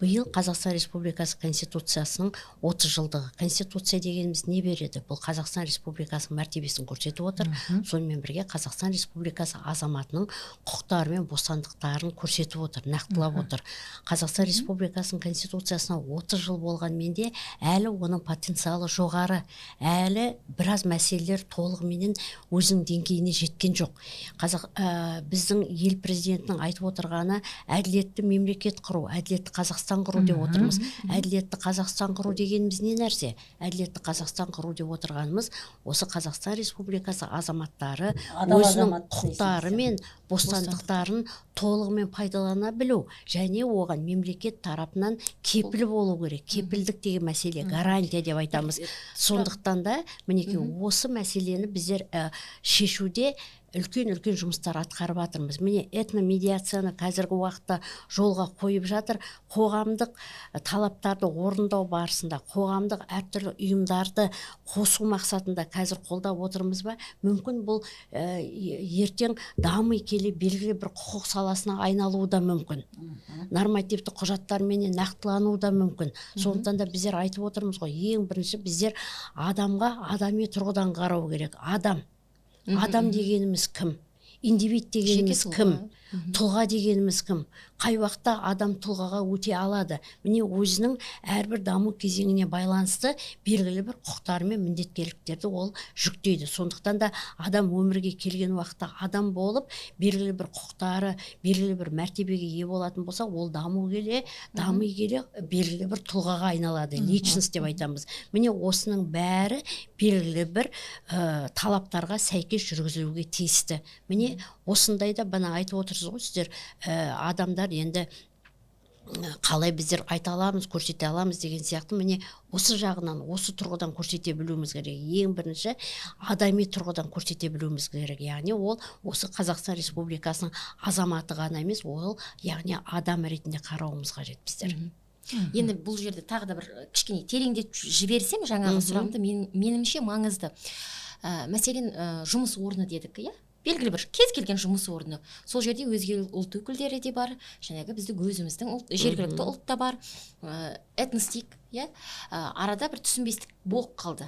биыл Қазақстан Республикасы Конституциясының 30 жылдығы. Конституция дегеніміз не береді? Бұл Қазақстан Республикасының мәртебесін көрсетіп отыр. Сонымен бірге Қазақстан Республикасы азаматының құқықтары мен бостандықтарын көрсетіп отыр, нақтылап отыр. Қазақстан Республикасының Конституциясына 30 жыл болғанмен де әлі оның потенциалы жоғары, әлі біраз мәселелер толығыменен өзінің деңгейіне жеткен жоқ. Біздің ел президентінің айтып отырғаны әділетті мемлекет құру, әділетті Қазақстан құру деп отырмыз. Әділетті Қазақстан құру дегеніміз не нәрсе? Әділетті Қазақстан құру деп отырғанымыз осы Қазақстан Республикасы азаматтары өзінің құқықтары мен бостандықтарын толығымен пайдалана білу, және оған мемлекет тарапынан кепіл болу керек. Кепілдік деген мәселе, гарантия деп айтамыз. Сондықтан да мінекей осы мәселені біздер шешуде үлкен жұмыстар атқарып жатырмыз. Міне этномедиацияны қазіргі уақытта жолға қойып жатыр. Қоғамдық талаптарды орындау барысында қоғамдық әртүрлі ұйымдарды қосу мақсатында қазір қолдап отырмыз ба? Мүмкін бұл ертең дами келе белгілі бір құқық саласына айналуы да мүмкін. Нормативті құжаттармен нақтылануы да мүмкін. Сондықтан да біздер айтып отырмыз ғой, ең бірінші біздер адамға адами тұрғыдан қарау керек. Адам дегеніміз кім? Индивид дегеніміз кім? Тұлға дегеніміз кім? Қай уақытта адам тұлғаға өте алады? Міне өзінің әрбір даму кезеңіне байланысты белгілі бір құқықтары мен міндеттемеліктерді ол жүктейді. Сондықтан да адам өмірге келген уақытта адам болып, белгілі бір құқықтары, белгілі бір мәртебеге ие болатын болса, ол дами келе белгілі бір тұлғаға айналады. Личность деп айтамыз. Міне осының бәрі белгілі бір талаптарға сәйкес жүргізілуге тиісті. Міне осындайда бана айтып отырсыз ғой сіздер, адамдар енді қалай біздер айта аламыз, көрсете аламыз деген сияқты. Міне осы жағынан, осы тұрғыдан көрсете білуіміз керек. Ең бірінші адами тұрғыдан көрсете білуіміз керек. Яғни ол осы Қазақстан Республикасының азаматы ғана емес, ол яғни адам ретінде қарауымыз қажет біздер. Енді бұл жерде тағы да бір кішкене тереңдетіп жіберсем жаңағы сұрағымды, меніңше маңызды. Мәселен, жұмыс орны дедік, иә? Белгілі бір кез келген жұмыс орны. Сол жерде өзге ұлт өкілдері де бар, жаңағы біздің өзіміздің жергілікті ұлт та бар, этностик, иә? Арада бір түсінбестік болып қалды.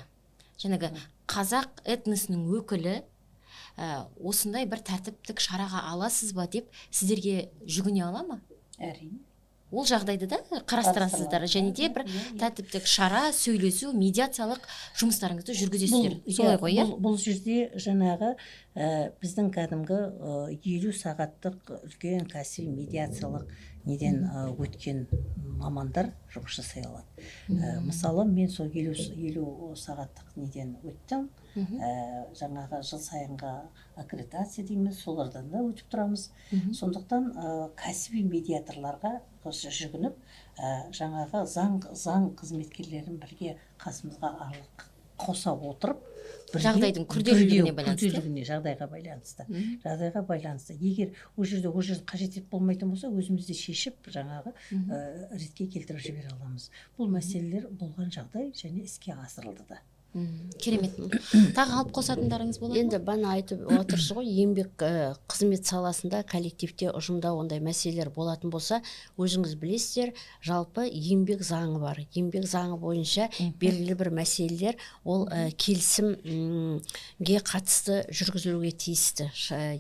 Жаңағы қазақ этносының өкілі осындай бір тәртіптік шараға аласыз ба деп сіздерге жүгіне ала ма? Әрине. Ол жағдайды да қарастырасыздар, және де бір тәртіптік шара, сөйлесу, медиациялық жұмыстарыңызды жүргізесіздер. Солай ғой, иә? Бұл жерде жаңағы біздің кәдімгі 50 сағаттық үлкен кәсіби медиациялық неден өткен мамандар жұмыс жасай алады. Мысалы, мен сол 50 сағаттық неден өттім. Жаңағы жыл сайынғы аккредитация дейміз, солардан да өтіп тұрамыз. Сондықтан кәсіби медиаторларға жүгініп, жаңағы заң қызметкерлерін бірге қасымызға қоса отырып, жағдайдың күрделілігіне байланысты. Егер ол жерде қажет болмайтын болса, өзімізде шешіп, жаңағы ретке келтіріп жібере аламыз. Бұл мәселелер болған жағдай және іске асырылды да. Керемет. Тағы алып қосатындарыңыз болады ма? Енді бана айтып отырсыз ғой, еңбек қызмет саласында, коллективте, ұжымда ондай мәселелер болатын болса, өзіңіз білесіздер, жалпы еңбек заңы бар. Еңбек заңы бойынша белгілі бір мәселелер ол келісімге қатысты жүргізілуге тиісті,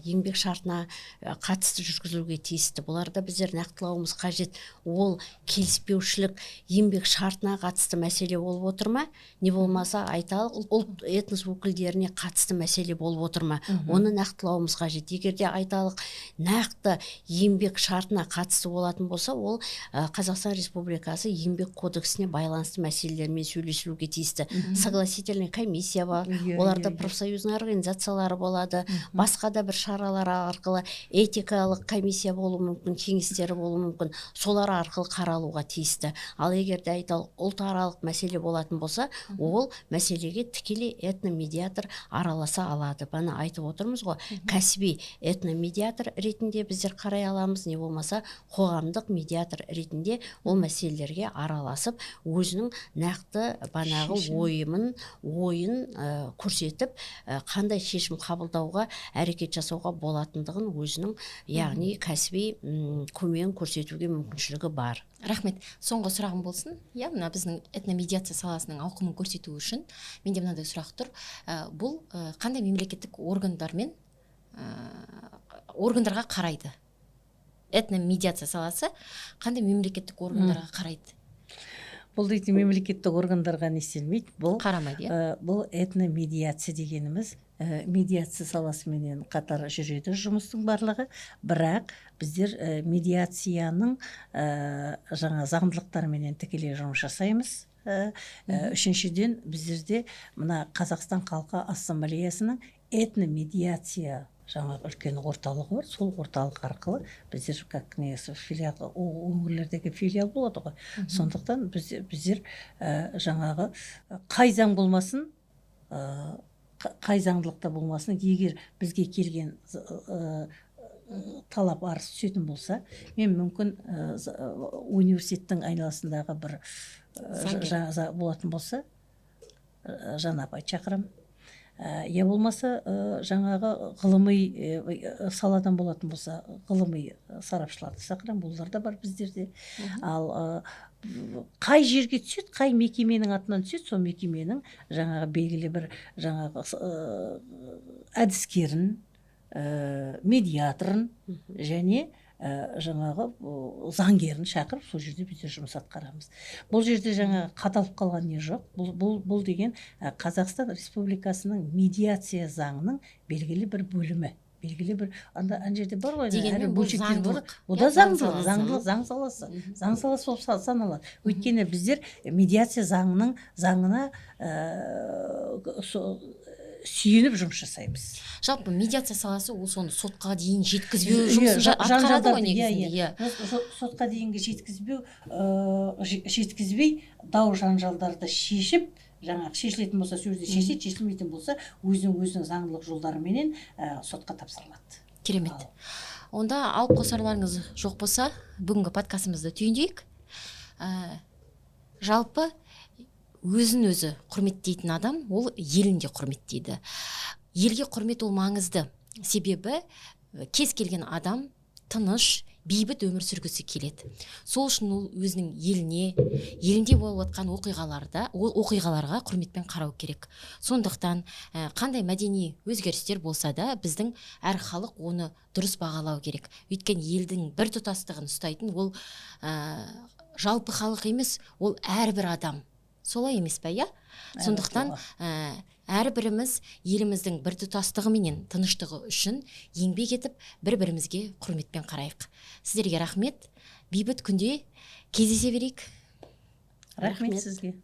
еңбек шартына қатысты жүргізілуге тиісті. Бұларда біздер нақтылауымыз қажет. Ол келіспеушілік еңбек шартына қатысты мәселе болып отыр ма? Не болмаса ұлт этнос өкілдеріне қатысты мәселе болып отыр ма? Оны нақтылауымыз қажет. Егер де айталық нақты еңбек шартына қатысты болатын болса, ол Қазақстан Республикасы еңбек кодексіне байланысты мәселелермен сөйлесілуге тиісті. Согласительный комиссия бар, оларда профсоюзный организациялары болады, басқа да бір шаралар арқылы этикалық комиссия болуы мүмкін, кеңестері болуы мүмкін, солар арқылы қаралуға тиісті. Ал егер де айталық ұлтаралық мәселе болатын болса, ол мәселеге тікелей этномедиатор араласа алады. Бана айтып отырмыз ғой, кәсіби этномедиатор ретінде біздер қарай аламыз, не болмаса қоғамдық медиатор ретінде ол мәселелерге араласып, өзінің нақты банағы ойын көрсетіп, қандай шешім қабылдауға, әрекет жасауға болатындығын өзінің, яғни кәсіби көмегін көрсетуге мүмкіншілігі бар. Рахмет. Соңғы сұрағым болсын. Иә, мына біздің этномедиация саласының ауқымын көрсету үшін менде мынандай сұрақ тұр. Бұл қандай мемлекеттік органдарға қарайды? Этномедиация саласы қандай мемлекеттік органдарға қарайды? Бұл дейтін мемлекеттік органдарға не істелмейді. Бұл Қарамайды, бұл этномедиация дегеніміз медиация саласыменен қатар жүреді жұмыстың барлығы, бірақ біздер медиацияның жаңа заңдылықтарменен тікелей жұмыс жасаймыз. Үшіншіден біздерде мына Қазақстан халқы ассамблеясының этномедиация жаңа үлкен орталығы бар. Сол орталық арқылы біздер как филиал, өңірлердегі филиал болады ғой. Сондықтан біздер жаңағы қай заң болмасын, қай заңдылықта болмасын, егер бізге келген талап арыз түсетін болса, мен мүмкін университеттің айналасындағы бір болатын болса, Жан апай шақырам. Я болмаса жаңағы ғылыми саладан болатын болса, ғылыми сарапшыларды шақырам, олар да бар біздерде. Ал қай жерге түседі, қай мекеменің атынан түседі, сол мекеменің жаңағы белгілі бір жаңағы әдіскерін, медиаторын және жаңағы заңгерін шақырып, сол жерде біздер жұмыс атқарамыз. Бұл жерде жаңағы қаталып қалған не жоқ. Бұл деген Қазақстан Республикасының медиация заңының белгілі бір бөлімі. Белгілі бір ана жерде бар ғой, дегенмен бұл заңдылық. Бұл да заңдылық, заң саласы. Заң саласы болып саналады. Өйткені біздер медиация заңына сүйеніп жұмыс жасаймыз. Жалпы медиация саласы ол соны сотқа дейін жеткізбеу жұмысын атқарады ғой негізінде. Сотқа дейінгі жеткізбей дау жанжалдарды шешіп, жаңағы шешілетін болса сөзде шешеді, шешілмейтін болса өзінің заңдылық жолдарыменен сотқа тапсырылады. Керемет. Онда алып қосарларыңыз жоқ болса, бүгінгі подкастымызды түйіндейік. Жалпы өзін өзі құрметтейтін адам ол елін де құрметтейді. Елге құрмет ол маңызды. Себебі кез келген адам тыныш, бейбіт өмір сүргісі келеді. Сол үшін ол өзінің елінде болып жатқан оқиғаларға құрметпен қарау керек. Сондықтан қандай мәдени өзгерістер болса да біздің әр халық оны дұрыс бағалау керек. Өйткені елдің бір тұтастығын ұстайтын ол жалпы халық емес, ол әрбір адам. Солай емес пе, иә? Сондықтан әрбіріміз еліміздің бір тұтастығы менен тыныштығы үшін еңбек етіп, бір-бірімізге құрметпен қарайық. Сіздерге рахмет. Бейбіт күнде кездесе берейік. Рахмет сізге.